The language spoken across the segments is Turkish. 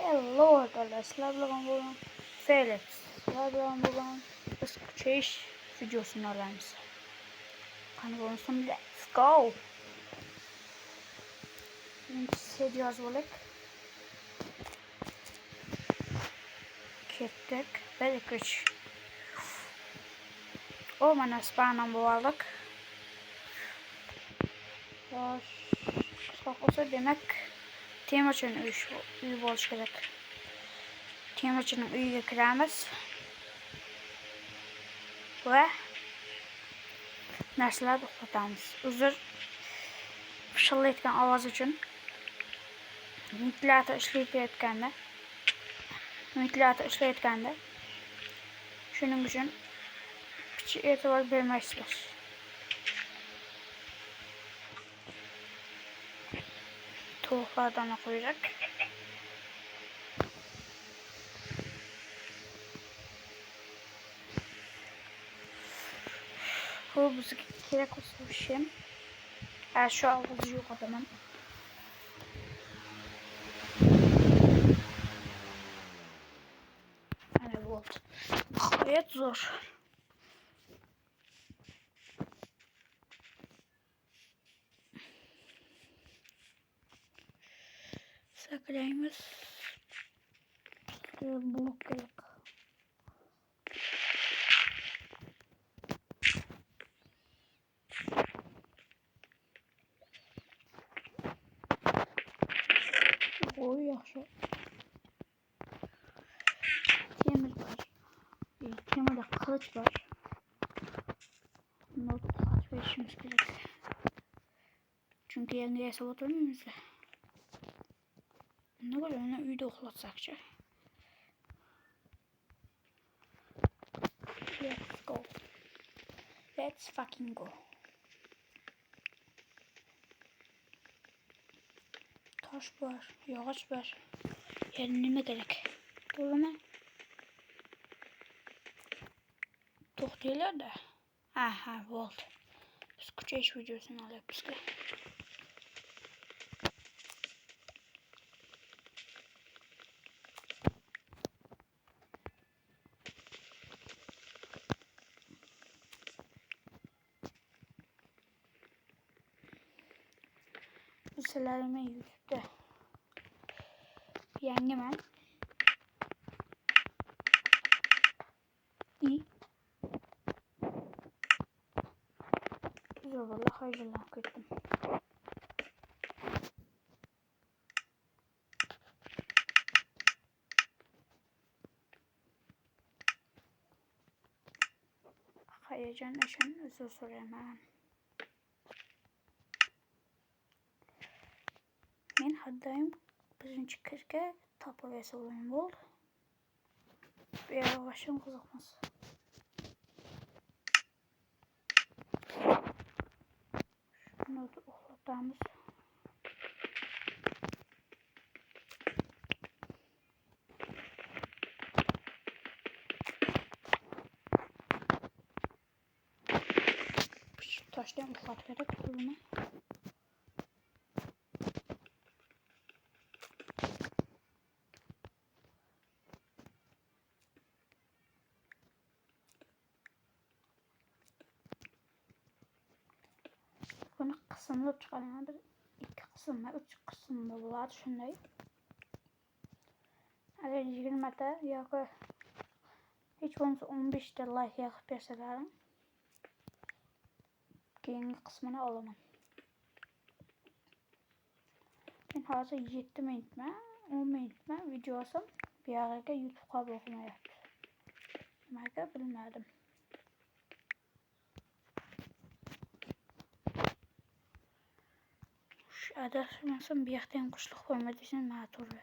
Hello arkadaşlar, bugün Felix. Bugün Scratch videosunu alırız. Kanalımızın sonunda let's go. Birinci seriyoruz olduk. Kettik. Belki o mana spawn'dan boğaldık. Olsa demek Temirçinin üyü buluş gerek. Temirçinin üyüge kiremiz. Ve narsalar toxlatamiz. Uzr fışıllayotgan ovoz uchun. Ventilator ishlayotganda shuning uchun picha e'tibor bermaysizlar. Tovuqlardan qo'yacak. Bu bizga kerak bo'lsa shim. Şu ağzı yok adamın. Hani bu oldu. Gayet zor. Saklayımız. Blok gerek. Oy yaxşı. Temir var. Temirde kılıç var. Not kılıç verişimiz gerek. Çünkü yanında yasa oturmuyoruz da. Ne kadar ona uyda okulatsakça. Let's go. Let's fucking go. Taş var, yağaç var. Yerine gerek. Doğru mu? Tox değiller de. Aha, oldu. Biz Scratch videosunu alıp bizde. Liselerime YouTube'da yengemen iyi. Güzel vallahi hayırlı ettim. Heyecan için özür soraman. Men haddayım birinci kirge tapaverse olayım oldu. Bir ara başım kızıkmaz. Şunu da oklatağımız. Şu taştan oklat gerek bunu. Bunu kısımlı çıkarına bir iki kısımda, üç kısımda bular şunday. Eğer 20'de ya hiç olmazsa 15'te like yakıp verselerden keyingi kısmını alamam. Ben hazır 7 minutma, 10 minutma video olsam bir araga YouTube'a bakmayapti. Nimaga bilmadim. Şu adashmasam bir yoqdan qushliq qo'yma desam mana to'g'ri.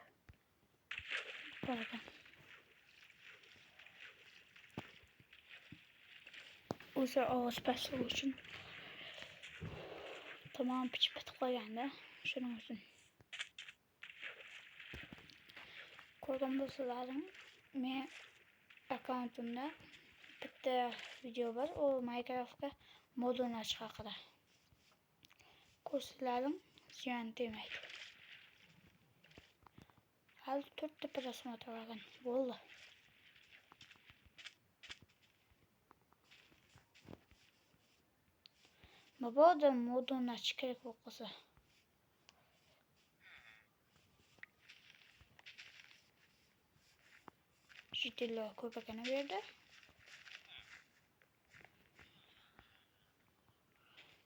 Barakan. O'sha ovoz pastligi uchun tamam pichib bitib qo'yganda shuning uchun. Ko'rgan bo'lsalaring, men akkauntimda bitta video bor, o Minecraftga mod o'rnatish haqida. Ko'rsalaring ziyon demaydi. Hal 4 tepasına oturgan. Boldu. Baba da modunu açık gerek olsa. Ciddiyle köpekine verdi.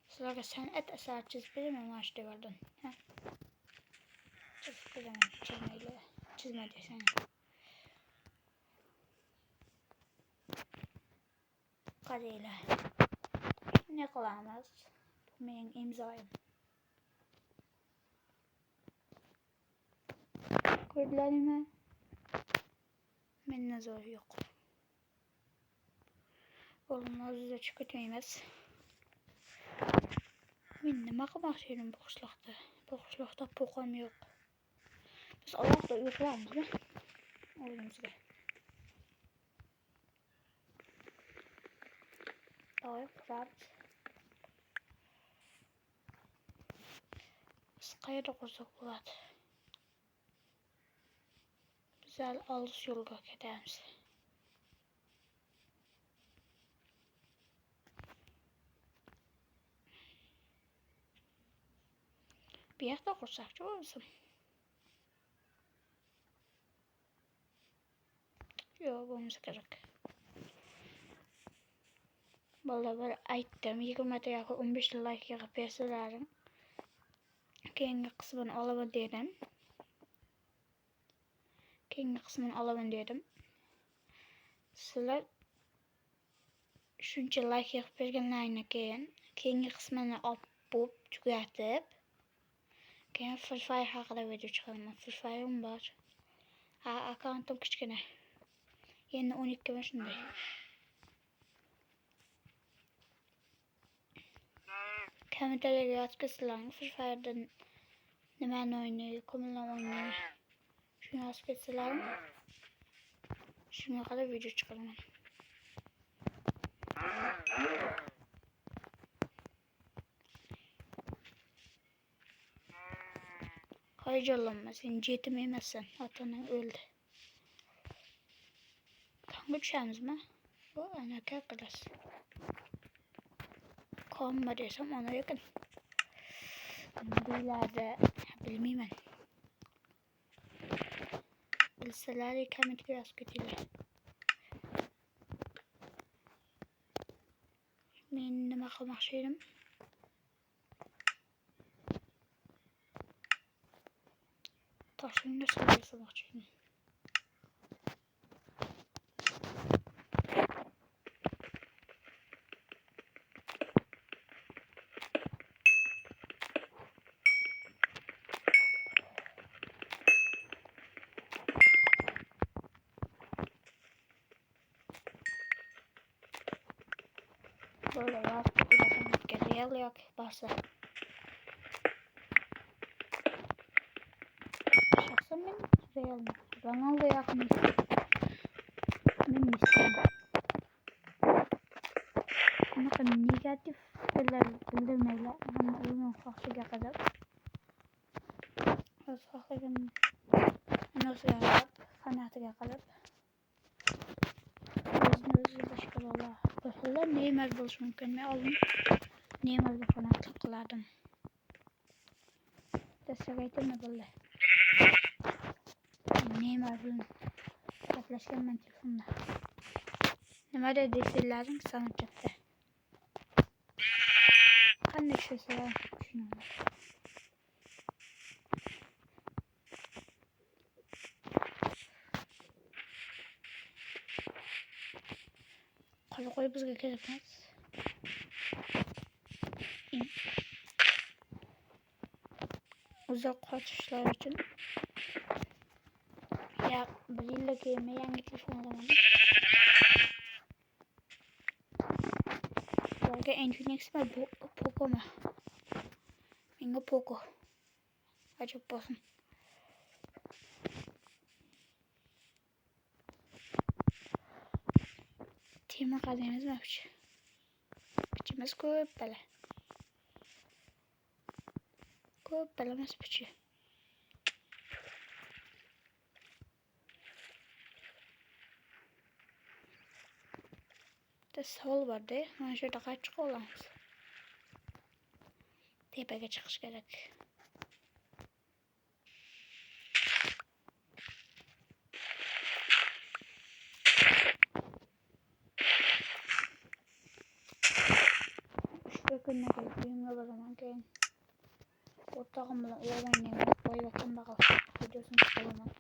Sonra sen et eser çizmeli mi maçta gördün? Ha? Çizme desene. Kadeyle. Ne kılamaz? Bu benim imzayım. Gördüler mi? Benim zor yok. Oğlum özüze çıkıtmayız. Ben ne bakmak istiyorum bu kışlakta. Bu kışlakta pokam yok. Biz Allah'ta uyuklarımız mı? Oğlumuzda. Daha kurarız. Biz kayda kursak bulat. Güzel alış yolga gedemiz. Bir yerde kursak olsun. Yok olmasa gerek. Vallahi böyle aytdım. 20 dakika 15 like yapıp yazılarım. Kendi kısmını alamam dedim. Kendi kısmını alamam dedim. Sizler şunca like yapıp vergenlerine kendi kısmını alıp tükettip kendi Free Fire hakkında video çıkardım. Free Fire'ım var. Accountum küçükene. Yeni 12 var şimdi. Kommentarlara yazgısılar. Free Fire'dan nemen oynuyor, komulan oynuyor. Şunu yazgısılar. Şuna kadar video çıkardım. Hayırlanma, sen cetim yemezsen atanın öldü. Kanka düşeriz mi? Bu ana kakılas. Kanma desem ona yakın. Bililerde bilmeyeyim ben. Bilseler ikamet biraz kötüyle. Ben ne bakmak şeyim. Taşını da sayısı bakayım. Böyle yaptık bir Real yok Barça. Şahsen ben Real mi? Ronaldo yakın. Ben istiyorum. Ama negatif fikirler bildirmeyle ama oyunun farklıya kadar. Az farklıya nasıl yapıp fanatıya kadar. Özünüzü başka yolla. Başkalar Neymar buluş mümkün mü? Alın. Neymar'da fanatlık kılardım. Destek aytırma böyle. Neymar bilin. Yaklaşken ben telefonda. Nima da deseylerin sana çıktı. Kanday şey var düşünüyorum. Kalı koy bizge gerekmez. Uzak kaçışlar için. Ya biriyle gelmeye yangi telefon alamadım. Belki Infinix mi Poco mu? Benimki Poco. Açıp basın. Tema kazanımız mı yapacağız? Biçimiz köp böyle. Köp böyle nasıl biçiyor? de sol var değil. Ben şurada kaç olamaz. Tepeye çıkış gerek. Şu gününe gelip büyümüyor o zaman gelin. Ortağımla oynayayım. Boy bakın bakalım. Videosunu çıkalım.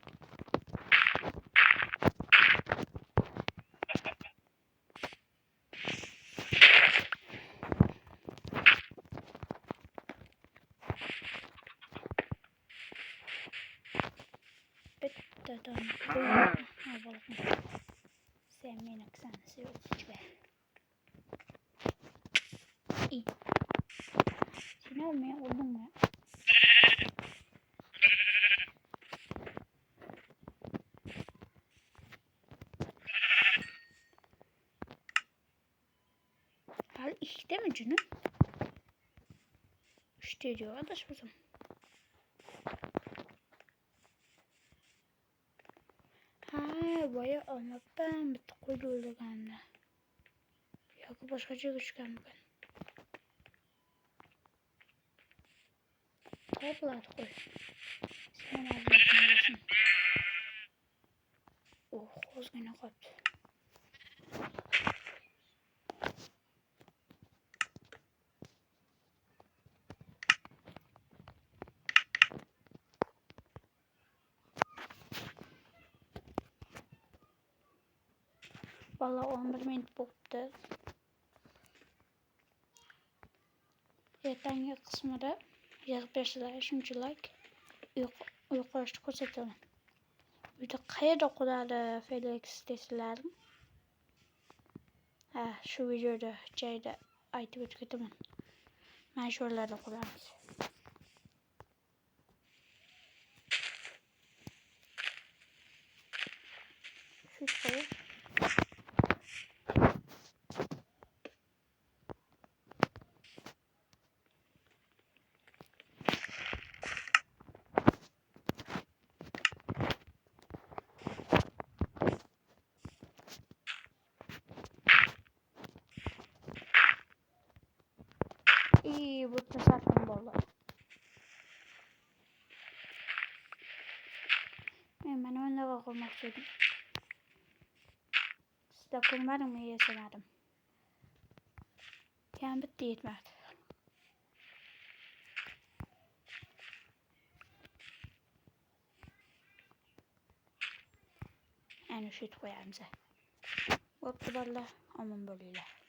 Tamam. Sen beni sen söyleyecek be. İyi. Sen ölmeye oldun mu? Hal işte mi canım? İşte diyor arkadaş bizim. Ha, bayağı anlattım. Bir koydu oldu bende. Yok başka şey üçgen bugün. Toplar koy. Sen ağzını. Oh, özgüne koptu. Vallahi 11 minut boptu. Ertangi kısmında yazıp başlar. Şimdi like. Yukarı ko'rsataman. Uyda qayerda quradi Felix deysizlarmi? Ha, shu videoda joyda aytib o'tib ketaman. Mana shu yerlarda quramiz. Shu qo'yib bu tasarruf bo'ldi. Men mana bundaqa qurmoqchi edim. Sizda qurmadimmi yasamadim. Yana bitta yetmadi. Ana shu yerga qo'yamiz. Bo'pti bolalar, omon bo'linglar.